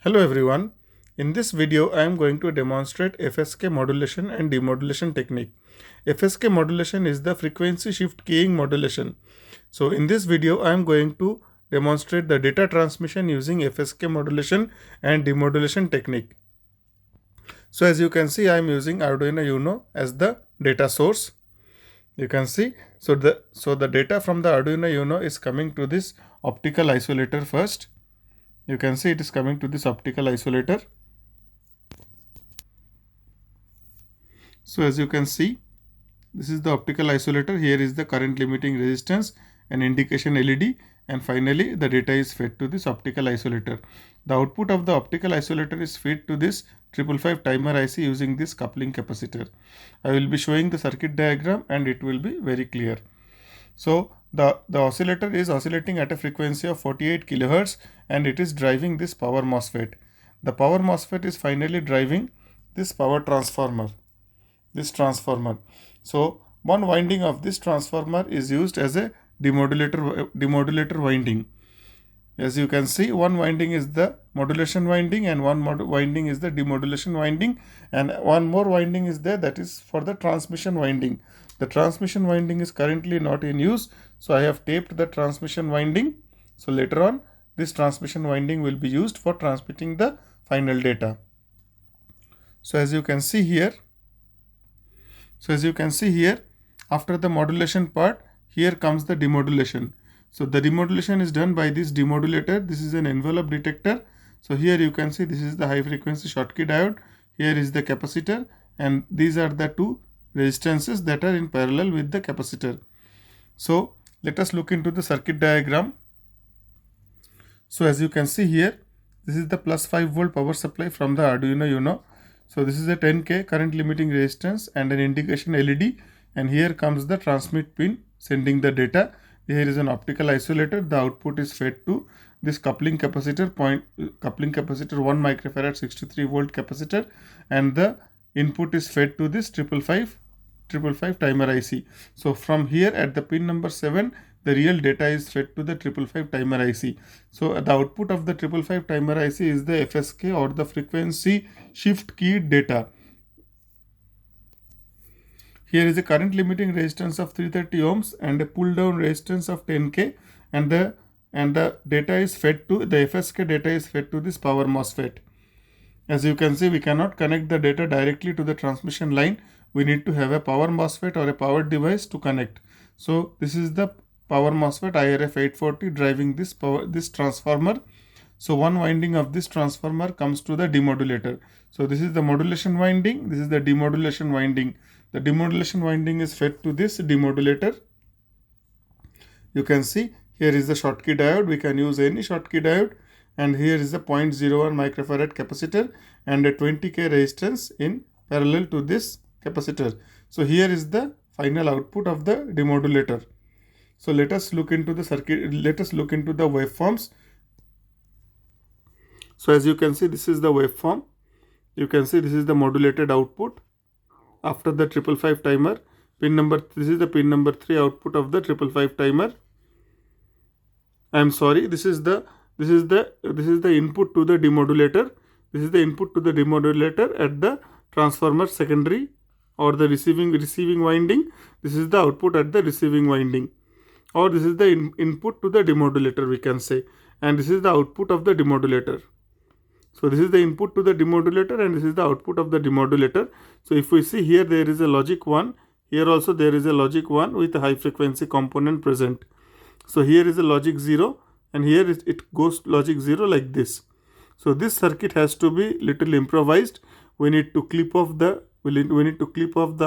Hello everyone. In this video I am going to demonstrate FSK modulation and demodulation technique. FSK modulation is the frequency shift keying modulation. So in this video I am going to demonstrate the data transmission using FSK modulation and demodulation technique. So as you can see I am using Arduino Uno as the data source. You can see so the data from the Arduino Uno is coming to this optical isolator first. You can see it is coming to this optical isolator. So as you can see, this is the optical isolator. Here is the current limiting resistance and indication LED, and finally the data is fed to this optical isolator. The output of the optical isolator is fed to this 555 timer IC using this coupling capacitor. I will be showing the circuit diagram and it will be very clear. So the oscillator is oscillating at a frequency of 48 kHz and it is driving this power MOSFET. The power MOSFET is finally driving this power transformer. So one winding of this transformer is used as a demodulator winding. As you can see, one winding is the modulation winding and one winding is the demodulation winding, and one more winding is there, that is for the transmission winding. The transmission winding is currently not in use, so I have taped the transmission winding. So later on this transmission winding will be used for transmitting the final data. So as you can see here, after the modulation part, here comes the demodulation. So the demodulation is done by this demodulator. This is an envelope detector. So here you can see this is the high frequency Schottky diode. Here is the capacitor, and these are the two resistances that are in parallel with the capacitor. So let us look into the circuit diagram. So as you can see here, this is the plus 5 volt power supply from the Arduino Uno. So this is a 10K current limiting resistance and an indication LED, and here comes the transmit pin sending the data. Here is an optical isolator. The output is fed to this coupling capacitor 1 microfarad 63 volt capacitor, and the input is fed to this 555 timer IC. So from here at the pin number 7, the real data is fed to the 555 timer IC. So the output of the 555 timer IC is the FSK, or the frequency shift keyed data. Here is a current limiting resistance of 330 ohms and a pull down resistance of 10K, and the data is fed to the FSK data is fed to this power MOSFET. As you can see, we cannot connect the data directly to the transmission line. We need to have a power MOSFET or a power device to connect. So this is the power MOSFET IRF 840 driving this transformer. So one winding of this transformer comes to the demodulator. So this is the modulation winding, this is the demodulation winding. The demodulation winding is fed to this demodulator. You can see here is the Schottky diode. We can use any Schottky diode, and here is the 0.01 microfarad capacitor and a 20K resistance in parallel to this capacitor. So here is the final output of the demodulator. So let us look into the circuit. Let us look into the waveforms. So as you can see, this is the waveform. You can see this is the modulated output after the 555 timer. This is the pin number 3 output of the 555 timer. I am sorry, this is the input to the demodulator. This is the input to the demodulator at the transformer secondary or the receiving winding. This is the output at the receiving winding, or this is the input to the demodulator, we can say, and this is the output of the demodulator. So this is the input to the demodulator and this is the output of the demodulator. So if we see here, there is a logic 1. Here also there is a logic 1 with a high frequency component present. So here is a logic 0, and here it goes logic 0 like this. So this circuit has to be little improvised. We need to clip off the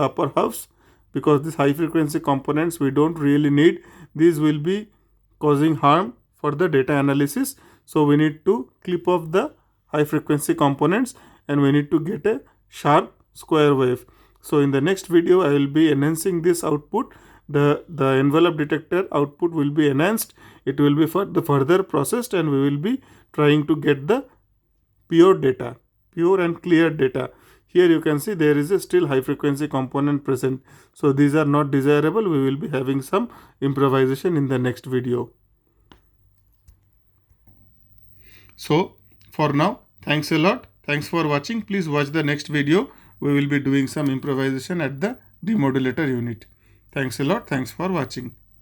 upper halves, because this high frequency components we don't really need. These will be causing harm for the data analysis. So we need to clip off the high frequency components and we need to get a sharp square wave. So in the next video I will be enhancing this output. The envelope detector output will be enhanced. It will be further processed, and we will be trying to get the pure and clear data. Here you can see there is a still high frequency component present. So these are not desirable. We will be having some improvisation in the next video. So for now, Thanks a lot. Thanks for watching. Please watch the next video. We will be doing some improvisation at the demodulator unit. Thanks a lot. Thanks for watching.